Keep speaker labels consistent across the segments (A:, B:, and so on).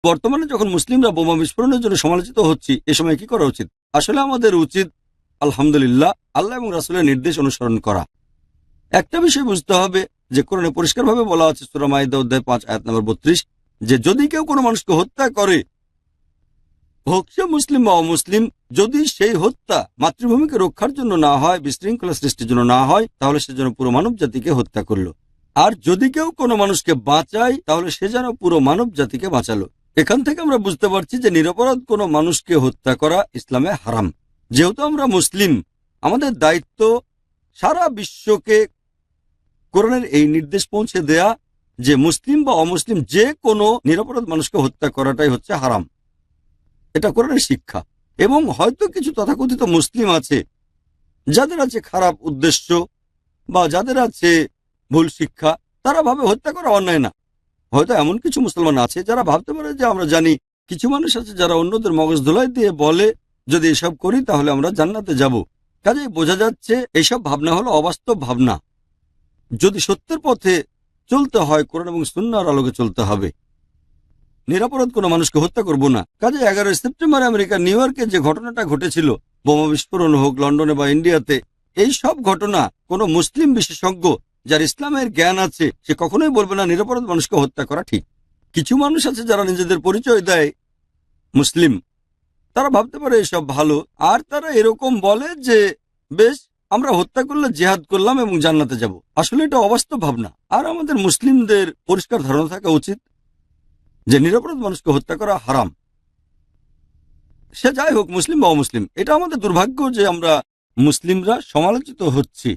A: বর্তমানে যখন মুসলিমরা বোমা বিস্ফোরণের জন্য সমালোচিত হচ্ছি, এ সময় কি করা উচিত? আসলে আমাদের উচিত আলহামদুলিল্লাহ আল্লাহ এবং রাসূলের নির্দেশ অনুসরণ করা। একটা বিষয় বুঝতে হবে যে কোরআনে পরিষ্কারভাবে বলা আছে সূরা মাইদা অধ্যায় 5 আয়াত নম্বর 32 যে যদি কেউ কোনো মানুষকে হত্যা করে, হোক সে মুসলিম বা অমুসলিম, যদি সেই হত্যা মাতৃভূমিকে রক্ষার জন্য না হয়, বিশৃঙ্খলা সৃষ্টির জন্য না হয়, তাহলে সে যেন পুরো মানব জাতিকে হত্যা করলো। আর যদি কেউ কোনো মানুষকে বাঁচায়, তাহলে সে যেন পুরো মানব জাতিকে বাঁচালো। এখান থেকে আমরা বুঝতে পারছি যে নিরপরাধ কোনো মানুষকে হত্যা করা ইসলামে হারাম। যেহেতু আমরা মুসলিম, আমাদের দায়িত্ব সারা বিশ্বকে কোরআনের এই নির্দেশ পৌঁছে দেয়া যে মুসলিম বা অমুসলিম যে কোনো নিরপরাধ মানুষকে হত্যা করাটাই হচ্ছে হারাম। এটা কোরআনের শিক্ষা। এবং হয়তো কিছু তথাকথিত মুসলিম আছে যাদের আছে খারাপ উদ্দেশ্য বা যাদের আছে ভুল শিক্ষা, তারা ভাবে হত্যা করা অন্যায় না। হয়তো এমন কিছু মুসলমান আছে যারা ভাবতে পারে যে আমরা জানি। কিছু মানুষ আছে যারা অন্যদের মগজ ধোলাই দিয়ে বলে যদি এসব করি তাহলে আমরা জান্নাতে যাব। কাজেই বোঝা যাচ্ছে এইসব ভাবনা হলো অবাস্তব ভাবনা। যদি সত্যের পথে চলতে হয়, কোরআন এবং সুন্নাহর আলোকে চলতে হবে। নিরাপরাধ কোনো মানুষকে হত্যা করব না। কাজে 11 সেপ্টেম্বর আমেরিকার নিউ ইয়র্কে যে ঘটনাটা ঘটেছিল, বোমা বিস্ফোরণ হোক লন্ডনে বা ইন্ডিয়াতে, এই সব ঘটনা কোনো মুসলিম বিশেষজ্ঞ যার ইসলামের জ্ঞান আছে সে কখনোই বলবে না নিরাপরাধ মানুষকে হত্যা করা ঠিক। কিছু মানুষ আছে যারা নিজেদের পরিচয় দেয় মুসলিম, তারা ভাবতে পারে এসব ভালো, আর তারা এরকম বলে যে বেশ আমরা হত্যা করলে জিহাদ করলাম এবং জান্নাতে যাব। আসলে এটা অবাস্তব ভাবনা। আর আমাদের মুসলিমদের পরিষ্কার ধারণা থাকা উচিত যে নিরপরাধ মানুষকে হত্যা করা হারাম, সে যাই হোক মুসলিম বা অমুসলিম। এটা আমাদের দুর্ভাগ্য যে আমরা মুসলিমরা সমালোচিত হচ্ছি।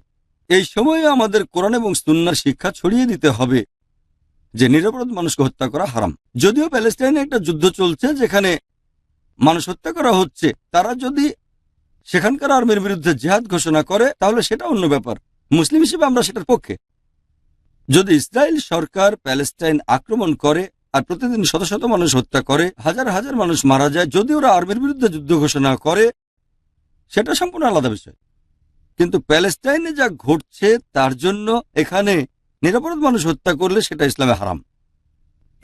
A: এই সময়ে আমাদের কোরআন এবং সুন্নাহর শিক্ষা ছড়িয়ে দিতে হবে যে নিরপরাধ মানুষকে হত্যা করা হারাম। যদিও প্যালেস্টাইনে একটা যুদ্ধ চলছে যেখানে মানুষ হত্যা করা হচ্ছে, তারা যদি সেখানকার আর্মির বিরুদ্ধে জিহাদ ঘোষণা করে তাহলে সেটা অন্য ব্যাপার। মুসলিম হিসেবে আমরা সেটার পক্ষে। যদি ইসরায়েল সরকার প্যালেস্টাইন আক্রমণ করে আর প্রতিদিন শত শত মানুষ হত্যা করে, হাজার হাজার মানুষ মারা যায়, যদি ওরা আর্মির বিরুদ্ধে যুদ্ধ ঘোষণা করে, সেটা সম্পূর্ণ আলাদা বিষয়। কিন্তু প্যালেস্টাইনে যা ঘটছে তার জন্য এখানে নিরপরাধ মানুষ হত্যা করলে সেটা ইসলামে হারাম।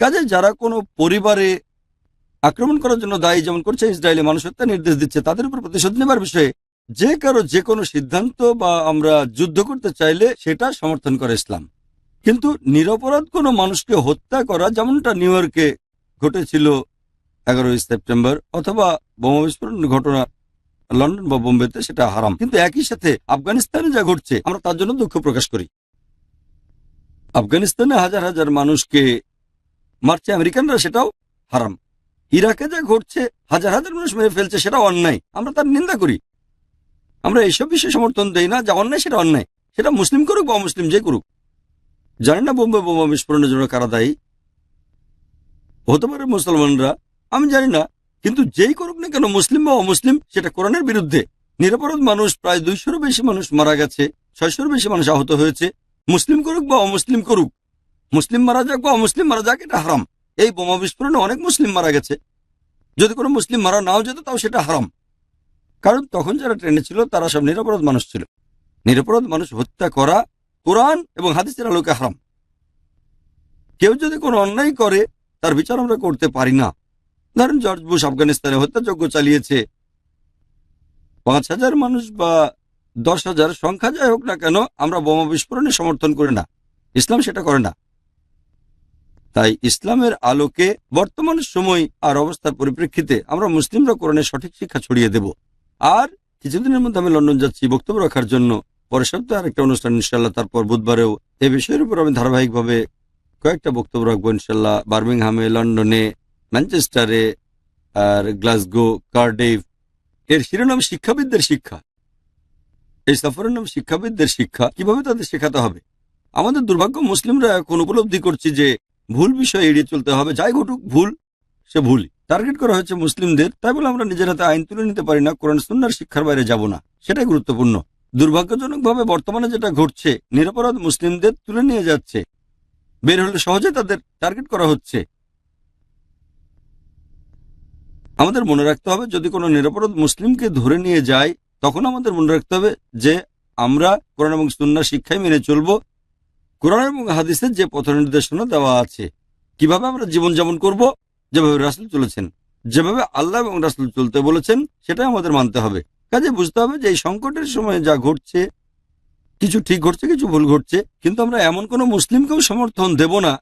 A: কাজে যারা কোনো পরিবারে আক্রমণ করার জন্য দায়ী, যেমন করছে ইসরায়েলে মানুষ হত্যা নির্দেশ দিচ্ছে, তাদের উপর প্রতিশোধ নেবার বিষয়ে যে কারো যে কোনো সিদ্ধান্ত বা আমরা যুদ্ধ করতে চাইলে সেটা সমর্থন করে ইসলাম। কিন্তু নিরপরাধ কোনো মানুষকে হত্যা করা, যেমনটা নিউ ইয়র্কে ঘটেছিল 11 সেপ্টেম্বর, অথবা বোমা বিস্ফোরণের ঘটনা লন্ডন বা বোম্বেতে, সেটা হারাম। কিন্তু একই সাথে আফগানিস্তানে যা ঘটছে আমরা তার জন্য দুঃখ প্রকাশ করি। আফগানিস্তানে হাজার হাজার মানুষকে মারছে আমেরিকানরা, সেটাও হারাম। ইরাকে যা ঘটছে হাজার হাজার মানুষ মেরে ফেলছে, সেটা অন্যায়, আমরা তার নিন্দা করি। আমরা এইসব বিষয়ে সমর্থন দেই না। যা অন্যায় সেটা অন্যায়, সেটা মুসলিম করুক বা অমুসলিম যে করুক। জানেন না বোম্বে বোমা বিস্ফোরণের জন্য কারা দায়ী? হতে পারে মুসলমানরা, আমি জানি না। কিন্তু যেই করুক না কেন, মুসলিম বা অমুসলিম, সেটা কোরআনের বিরুদ্ধে। নিরপরাধ মানুষ প্রায় 200-র বেশি মানুষ মারা গেছে, 600-র বেশি মানুষ আহত হয়েছে। মুসলিম করুক বা অমুসলিম করুক, মুসলিম মারা যাক বা অমুসলিম মারা যাক, এটা হারাম। এই বোমা বিস্ফোরণে অনেক মুসলিম মারা গেছে। যদি কোনো মুসলিম মারা নাও যেত তাও সেটা হারাম, কারণ তখন যারা ট্রেনে ছিল তারা সব নিরপরাধ মানুষ ছিল। নিরপরাধ মানুষ হত্যা করা কোরআন এবং হাদিসের আলোকে হারাম। কেউ যদি কোনো অন্যায় করে তার বিচার আমরা করতে পারি না। ধরেন জর্জ বুশ আফগানিস্তানে হত্যাযজ্ঞ চালিয়েছে, 5,000 মানুষ বা 10,000 সংখ্যা যাই হোক না কেন, আমরা বোমা বিস্ফোরণে সমর্থন করি না। ইসলাম সেটা করে না। তাই ইসলামের আলোকে বর্তমান সময় আর অবস্থার পরিপ্রেক্ষিতে আমরা মুসলিমরা কোরআনের সঠিক শিক্ষা ছড়িয়ে দেব। আর কিছুদিনের মধ্যে আমি লন্ডন যাচ্ছি বক্তব্য রাখার জন্য। পরের সপ্তাহে আরেকটা অনুষ্ঠান ইনশাল্লাহ, তারপর বুধবারেও এই বিষয়ের উপর আমি ধারাবাহিকভাবে কয়েকটা বক্তব্য রাখবো ইনশাল্লাহ। বার্মিংহামে, লন্ডনে, ম্যানচেস্টারে আর গ্লাসগো, কার্ডিফ। এর শিরোনাম শিক্ষাবিদদের শিক্ষা। এই সফরের নাম শিক্ষাবিদদের শিক্ষা, কিভাবে তাদের শেখাতে হবে। আমাদের দুর্ভাগ্য, মুসলিমরা এখন উপলব্ধি করছি যে ভুল বিষয় এড়িয়ে চলতে হবে। যাই ঘটুক, ভুল সে ভুলই। টার্গেট করা হয়েছে মুসলিমদের, তাই বলে আমরা নিজের হাতে আইন তুলে নিতে পারি না। কোরআন সুন্নাহর শিক্ষার বাইরে যাব না, সেটাই গুরুত্বপূর্ণ। দুর্ভাগ্যজনকভাবে বর্তমানে যেটা ঘটছে, নিরপরাধ মুসলিমদের তুলে নিয়ে যাচ্ছে, বের হলে সহজে তাদের টার্গেট করা হচ্ছে। আমাদের মনে রাখতে হবে, যদি কোনো নিরপরাধ মুসলিমকে ধরে নিয়ে যায়, তখন আমাদের মনে রাখতে হবে যে আমরা কোরআন এবং সুন্নাহর শিক্ষাই মেনে চলব। কোরআন এবং হাদিসের যে পথ নির্দেশনা দেওয়া আছে, কিভাবে আমরা জীবনযাপন করব যেভাবে রাসূল চলেছেন, যেভাবে আল্লাহ এবং রাসূল চলতে বলেছেন সেটাই আমাদের মানতে হবে। কাজে বুঝতে হবে যে এই সংকটের সময় যা ঘটছে, কিছু ঠিক ঘটছে, কিছু ভুল ঘটছে, কিন্তু আমরা এমন কোনো মুসলিমকেও সমর্থন দেব না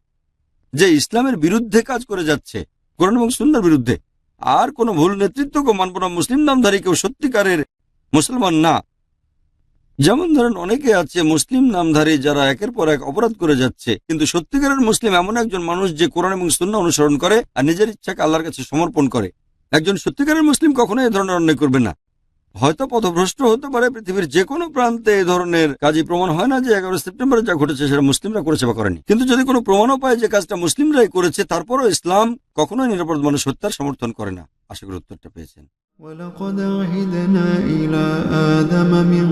A: যে ইসলামের বিরুদ্ধে কাজ করে যাচ্ছে, কোরআন এবং সুন্নাহর বিরুদ্ধে। আর কোনো ভুল নেতৃত্বকেও মানব না, মুসলিম নামধারী কেউ সত্যিকারের মুসলমান না। যেমন ধরেন অনেকে আছে মুসলিম নামধারী যারা একের পর এক অপরাধ করে যাচ্ছে, কিন্তু সত্যিকারের মুসলিম এমন একজন মানুষ যে কোরআন এবং সুন্নাহ অনুসরণ করে আর নিজের ইচ্ছাকে আল্লাহর কাছে সমর্পণ করে। একজন সত্যিকারের মুসলিম কখনো এই ধরনের অন্যায় করবে না। হয়তো পথভ্রষ্ট হতে পারে পৃথিবীর যে কোনো প্রান্তে এই ধরনের কাজই, প্রমাণ হয় না যে 11 সেপ্টেম্বরে যা ঘটেছে সেটা মুসলিমরা করেছে বা করেনি, কিন্তু যদি কোনো প্রমাণও পায় যে কাজটা মুসলিমরাই করেছে, তারপরও ইসলাম কখনোই নিরাপরাধ মানুষ হত্যার সমর্থন করে না। আশা করি উত্তরটা পেয়েছেন।
B: ولقد عهدنا إلى آدم من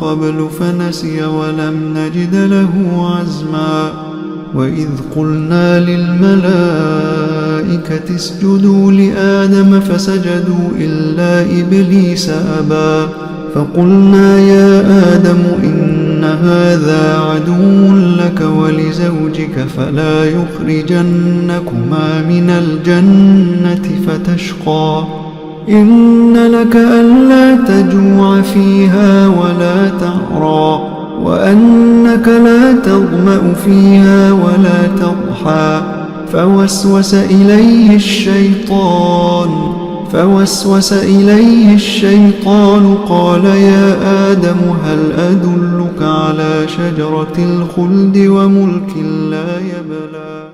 B: قبل فنسي ولم نجد له عزما وإذ قلنا للملائكة اسجدوا لآدم فسجدوا إلا إبليس أبى فقلنا يا آدم إن هذا عدو لك ولزوجك فلا يخرجنكما من الجنة فتشقى إن لك ألا تجوع فيها ولا تعرى وأنك لا تظمأ فيها ولا تضحى فوسوس إليه الشيطان قال يا آدم هل أدلك على شجرة الخلد وملك لا يبلى